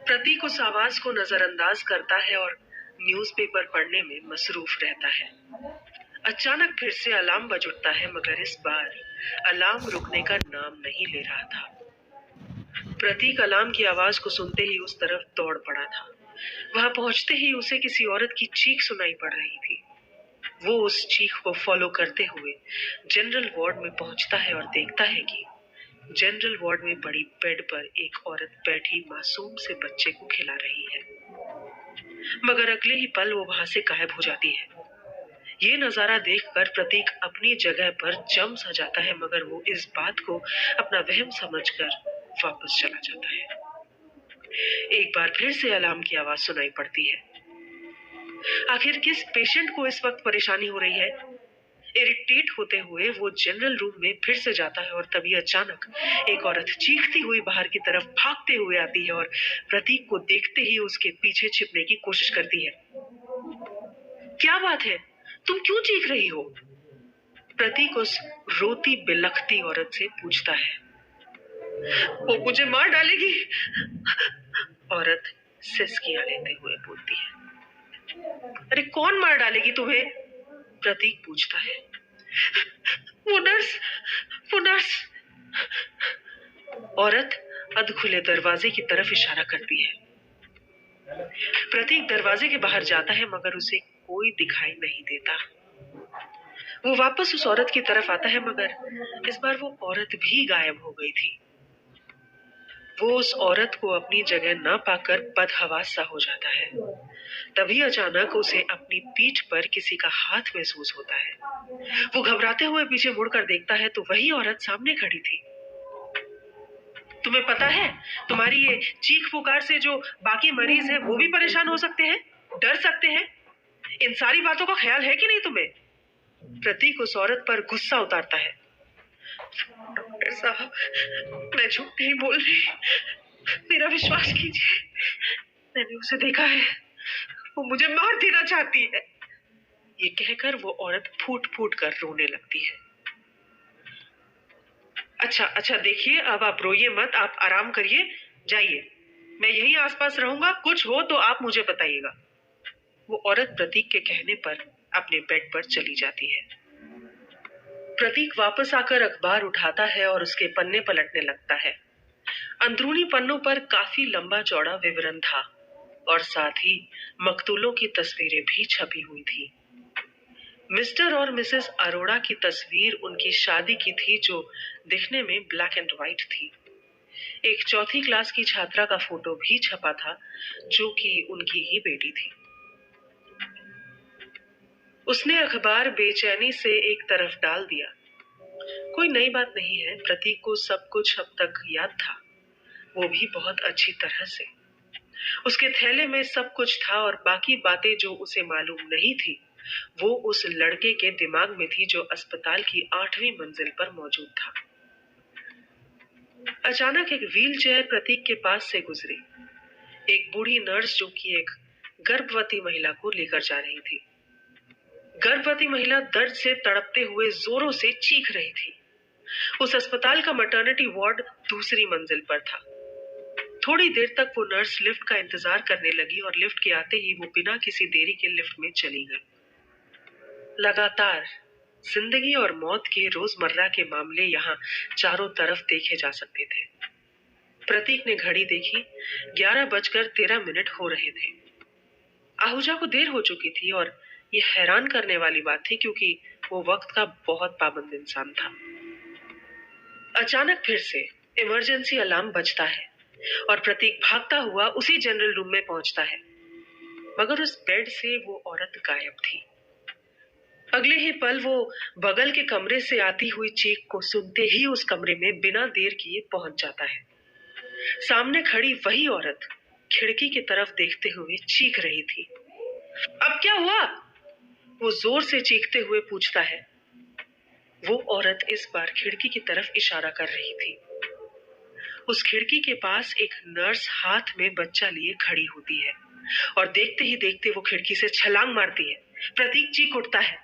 प्रतीक उस आवाज को नजरअंदाज करता है और न्यूज़पेपर पढ़ने में मसरूफ रहता है। अचानक फिर से अलार्म बज उठता है, मगर इस बार अलार्म रुकने का नाम नहीं ले रहा था। प्रतीक अलार्म की आवाज को सुनते ही उस तरफ दौड़ पड़ा था। वहां पहुंचते ही उसे किसी औरत की चीख सुनाई पड़ रही थी। वो उस चीख को फॉलो करते हुए जनरल वार्ड में पहुंचता है और देखता है कि जनरल वार्ड में पड़ी बेड पर एक औरत बैठी मासूम से बच्चे को खिला रही है, मगर अगले ही पल वो वहां से गायब हो जाती है। ये नजारा देखकर प्रतीक अपनी जगह पर जम सा जाता है, मगर वो इस बात को अपना वहम समझकर वापस चला जाता है। एक बार फिर से अलार्म की आवाज सुनाई पड़ती है। आखिर किस पेशेंट को इस वक्त परेशानी हो रही है? इरिटेट होते हुए वो जनरल रूम में फिर से जाता है और तभी अचानक एक औरत चीखती हुई बाहर की तरफ भागते हुए आती है और प्रतीक को देखते ही उसके पीछे छिपने की कोशिश करती है। क्या बात है? तुम क्यों चीख रही हो? प्रतीक उस रोती बिलखती औरत से पूछता है। वो मुझे मार डालेगी, औरत सिसकियां लेते हुए बोलती है। अरे कौन मार डालेगी तुम्हें? प्रतीक पूछता है। वो नर्स, वो नर्स। औरत अधखुले दरवाजे की तरफ इशारा करती है। प्रतीक दरवाजे के बाहर जाता है, मगर उसे कोई दिखाई नहीं देता। वो वापस उस औरत की तरफ आता है, मगर इस बार वो औरत भी गायब हो गई थी। वो उस औरत को अपनी जगह न पाकर बदहवास सा हो जाता है। तभी अचानक उसे अपनी पीठ पर किसी का हाथ महसूस होता है। वो घबराते हुए पीछे मुड़कर देखता है तो वही औरत सामने खड़ी थी। तुम्हें पता है, तुम्हारी ये चीख पुकार से जो बाकी मरीज हैं वो भी परेशान हो सकते हैं, डर सकते हैं। इन सारी बातों का ख्याल है कि नहीं तुम्हें? प्रतीक उस औरत पर गुस्सा उतारता है। डॉक्टर साहब, मैं झूठ नहीं बोल रही, मेरा विश्वास कीजिए, मैंने उसे देखा है, वो मुझे मार देना चाहती है। ये कहकर वो औरत फूट फूट कर रोने लगती है। अच्छा अच्छा, देखिए अब आप रोइए मत, आप आराम करिए, जाइए, मैं यहीं आसपास रहूंगा, कुछ हो तो आप मुझे बताइएगा। वो औरत प्रतीक के कहने पर अपने बेड पर चली जाती है। प्रतीक वापस आकर अखबार उठाता है और उसके पन्ने पलटने लगता है। अंदरूनी पन्नों पर काफी लंबा चौड़ा विवरण था और साथ ही मकतूलों की तस्वीरें भी छपी हुई थी। मिस्टर और मिसेस अरोड़ा की तस्वीर उनकी शादी की थी, जो दिखने में ब्लैक एंड व्हाइट थी। एक चौथी क्लास की छात्रा का फोटो भी छपा था, जो कि उनकी ही बेटी थी। उसने अखबार बेचैनी से एक तरफ डाल दिया। कोई नई बात नहीं है, प्रतीक को सब कुछ अब तक याद था, वो भी बहुत अच्छी तरह से। उसके थैले में सब कुछ था और बाकी बातें जो उसे मालूम नहीं थी वो उस लड़के के दिमाग में थी, जो अस्पताल की 8वीं मंजिल पर मौजूद था। अचानक एक व्हीलचेयर प्रतीक के पास से गुजरी। एक बूढ़ी नर्स जो कि एक गर्भवती महिला को लेकर जा रही थी। गर्भवती महिला दर्द से तड़पते हुए जोरों से चीख रही थी। उस अस्पताल का मैटरनिटी वार्ड दूसरी मंजिल पर था। थोड़ी देर तक वो नर्स लिफ्ट का इंतजार करने लगी और लिफ्ट के आते ही वो बिना किसी देरी के लिफ्ट में चली गई। लगातार जिंदगी और मौत के रोजमर्रा के मामले यहाँ चारों तरफ देखे जा सकते थे। प्रतीक ने घड़ी देखी, 11:13 हो रहे थे। आहूजा को देर हो चुकी थी और ये हैरान करने वाली बात थी, क्योंकि वो वक्त का बहुत पाबंद इंसान था। अचानक फिर से इमरजेंसी अलार्म बजता है और प्रतीक भागता हुआ उसी जनरल रूम में पहुंचता है, मगर उस बेड से वो औरत गायब थी। अगले ही पल वो बगल के कमरे से आती हुई चीख को सुनते ही उस कमरे में बिना देर किए पहुंच जाता है। सामने खड़ी वही औरत खिड़की की तरफ देखते हुए चीख रही थी। अब क्या हुआ? वो जोर से चीखते हुए पूछता है। वो औरत इस बार खिड़की की तरफ इशारा कर रही थी। उस खिड़की के पास एक नर्स हाथ में बच्चा लिए खड़ी होती है और देखते ही देखते वो खिड़की से छलांग मारती है। प्रतीक चीख उठता है।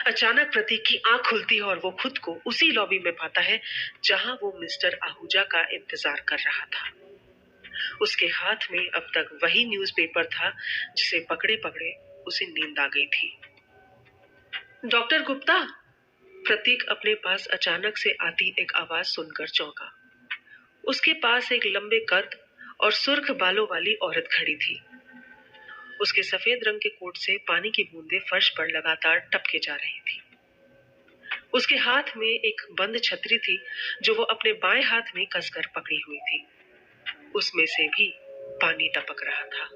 अचानक प्रतीक की आंख खुलती है और वो खुद को उसी लॉबी में पाता है जहां वो मिस्टर आहूजा का इंतजार कर रहा था। उसके हाथ में अब तक वही न्यूज़पेपर था जिसे पकड़े पकड़े उसे नींद आ गई थी। डॉक्टर गुप्ता! प्रतीक अपने पास अचानक से आती एक आवाज सुनकर चौंका। उसके पास एक लंबे कद और सुर्ख बालों वाली औरत खड़ी थी। उसके सफेद रंग के कोट से पानी की बूंदें फर्श पर लगातार टपके जा रही थी। उसके हाथ में एक बंद छतरी थी जो वो अपने बाएं हाथ में कसकर पकड़ी हुई थी। उसमें से भी पानी टपक रहा था,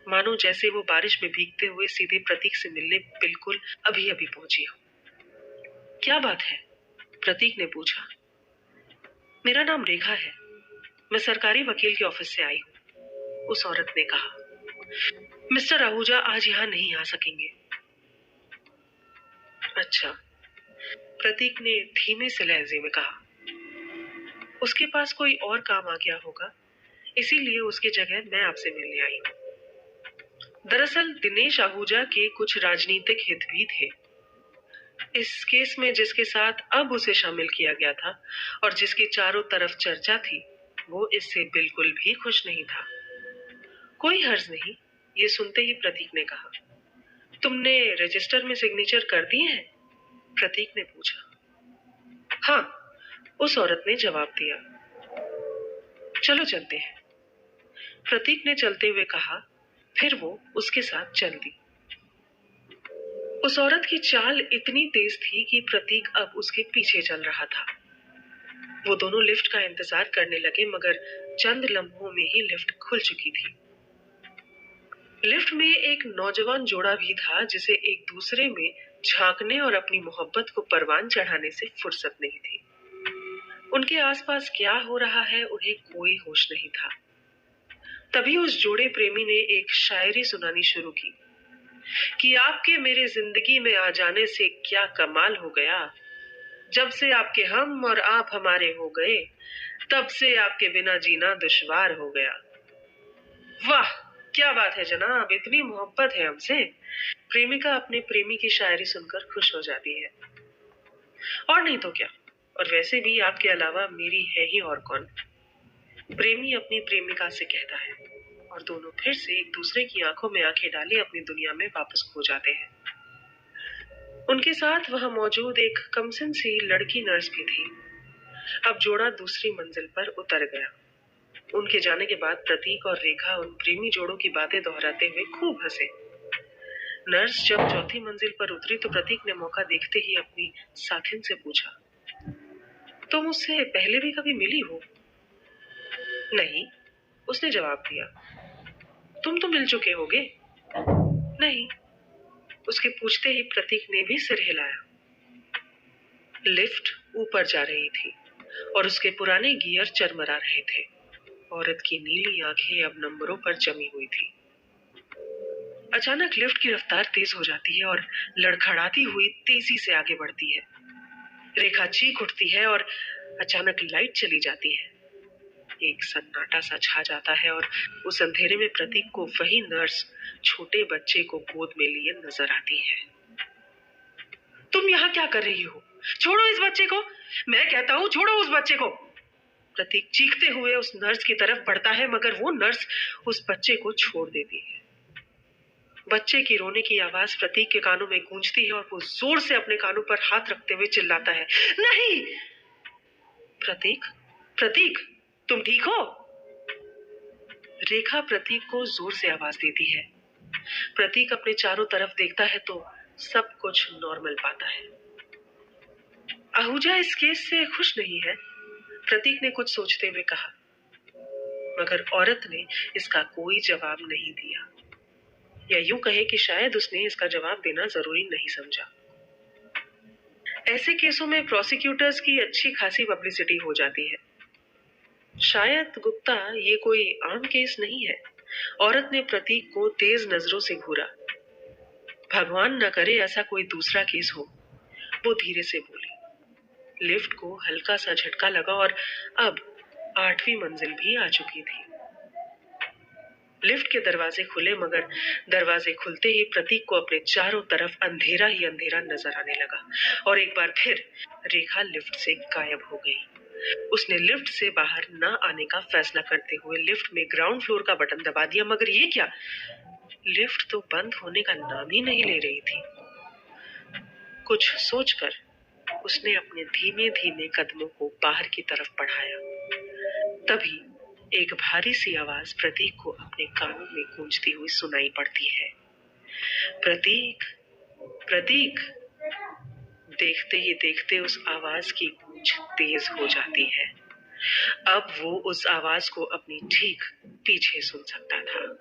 मानो जैसे वो बारिश में भीगते हुए सीधे प्रतीक से मिलने बिल्कुल अभी अभी पहुंची हो। क्या बात है? प्रतीक ने पूछा। मेरा नाम रेखा है, मैं सरकारी वकील के ऑफिस से आई हूँ, उस औरत ने कहा। मिस्टर आहूजा आज यहाँ नहीं आ सकेंगे। अच्छा, प्रतीक ने धीमे से लहजे में कहा। उसके पास कोई और काम आ गया होगा, इसीलिए उसकी जगह मैं आपसे मिलने आई हूँ। दरअसल दिनेश आहूजा के कुछ राजनीतिक हित भी थे। इस केस में जिसके साथ अब उसे शामिल किया गया था और जिसकी चारों तरफ चर्चा थी, वो इससे बिल्कुल भी खुश नहीं था। कोई हर्ज नहीं, ये सुनते ही प्रतीक ने कहा। तुमने रजिस्टर में सिग्नेचर कर दिए हैं? प्रतीक ने पूछा। हाँ, उस औरत ने जवाब दिया। चलो चलते हैं, प्रतीक ने चलते हुए कहा। फिर वो उसके साथ चल दी। उस औरत की चाल इतनी तेज थी कि प्रतीक अब उसके पीछे चल रहा था। वो दोनों लिफ्ट का इंतजार करने लगे, मगर चंद लम्हों में ही लिफ्ट खुल चुकी थी। लिफ्ट में एक नौजवान जोड़ा भी था जिसे एक दूसरे में झांकने और अपनी मोहब्बत को परवान चढ़ाने से फुर्सत नहीं थी। उनके आसपास क्या हो रहा है उन्हें कोई होश नहीं था। तभी उस जोड़े प्रेमी ने एक शायरी सुनानी शुरू की कि आपके मेरे जिंदगी में आ जाने से क्या कमाल हो गया। जब से आपके हम और आप हमारे हो गए, तब से आपके बिना जीना दुश्वार हो गया। वाह, क्या बात है जनाब, इतनी मोहब्बत है हमसे। प्रेमिका अपने प्रेमी की शायरी सुनकर खुश हो जाती है। और नहीं तो क्या, और वैसे भी आपके अलावा मेरी है ही और कौन, प्रेमी अपनी प्रेमिका से कहता है, और दोनों फिर से एक दूसरे की आंखों में आंखें डाले अपनी दुनिया में वापस खो जाते हैं। उनके साथ वहां मौजूद एक कमसिन सी लड़की नर्स भी थी। अब जोड़ा दूसरी मंजिल पर उतर गया। उनके जाने के बाद प्रतीक और रेखा उन प्रेमी जोड़ों की बातें दोहराते हुए खूब हंसे। नर्स जब चौथी मंजिल पर उतरी तो प्रतीक ने मौका देखते ही अपनी साथिन से पूछा, तुम उससे पहले भी कभी मिली हो? नहीं, उसने जवाब दिया। तुम तो मिल चुके होगे? नहीं, उसके पूछते ही प्रतीक ने भी सिर हिलाया। लिफ्ट ऊपर जा रही थी और उसके पुराने गियर चरमरा रहे थे। औरत की नीली आंखें अब नंबरों पर जमी हुई थी। अचानक लिफ्ट की रफ्तार तेज हो जाती है और लड़खड़ाती हुई तेजी से आगे बढ़ती है। रेखा चीख उठती है और अचानक लाइट चली जाती है। एक सन्नाटा सा छा जाता है और उस अंधेरे में प्रतीक को वही नर्स छोटे बच्चे को गोद में लिए नजर आती है। तुम यहाँ क्या कर रही हो? छोड़ो इस बच्चे को, मैं कहता हूँ छोड़ो उस बच्चे को। प्रतीक चीखते हुए उस नर्स की तरफ बढ़ता है, मगर वो नर्स उस बच्चे को छोड़ देती है। बच्चे की रोने की आवाज प्रतीक के कानों में गूंजती है और वो जोर से अपने कानों पर हाथ रखते हुए चिल्लाता है, नहीं! प्रतीक, प्रतीक, तुम ठीक हो? रेखा प्रतीक को जोर से आवाज देती है। प्रतीक अपने चारों तरफ देखता है तो सब कुछ नॉर्मल पाता है। आहूजा इस केस से खुश नहीं है, प्रतीक ने कुछ सोचते हुए कहा, मगर औरत ने इसका कोई जवाब नहीं दिया, या यूं कहे कि शायद उसने इसका जवाब देना जरूरी नहीं समझा। ऐसे केसों में प्रोसिक्यूटर्स की अच्छी खासी पब्लिसिटी हो जाती है। शायद गुप्ता ये कोई आम केस नहीं है। औरत ने प्रतीक को तेज नजरों से घूरा। भगवान न करे ऐसा कोई दूसरा केस हो, वो धीरे से बोली। लिफ्ट को हल्का सा झटका लगा और अब 8वीं मंजिल भी आ चुकी थी। लिफ्ट के दरवाजे खुले, मगर दरवाजे खुलते ही प्रतीक को अपने चारों तरफ अंधेरा ही अंधेरा नजर आने लगा और एक बार फिर रेखा लिफ्ट से गायब हो गई। उसने लिफ्ट से बाहर न आने का फैसला करते हुए लिफ्ट में ग्राउंड फ्लोर का बटन दबा दिया, मगर ये क्या? लिफ्ट तो बंद होने का नाम ही नहीं ले रही थी। कुछ सोचकर उसने अपने धीमे धीमे कदमों को बाहर की तरफ बढ़ाया। तभी एक भारी सी आवाज प्रतीक को अपने कानों में गूंजती हुई सुनाई पड़ती है। प्रतीक, प्रतीक। देखते ही देखते उस आवाज की गूंज तेज हो जाती है। अब वो उस आवाज को अपनी ठीक पीछे सुन सकता था।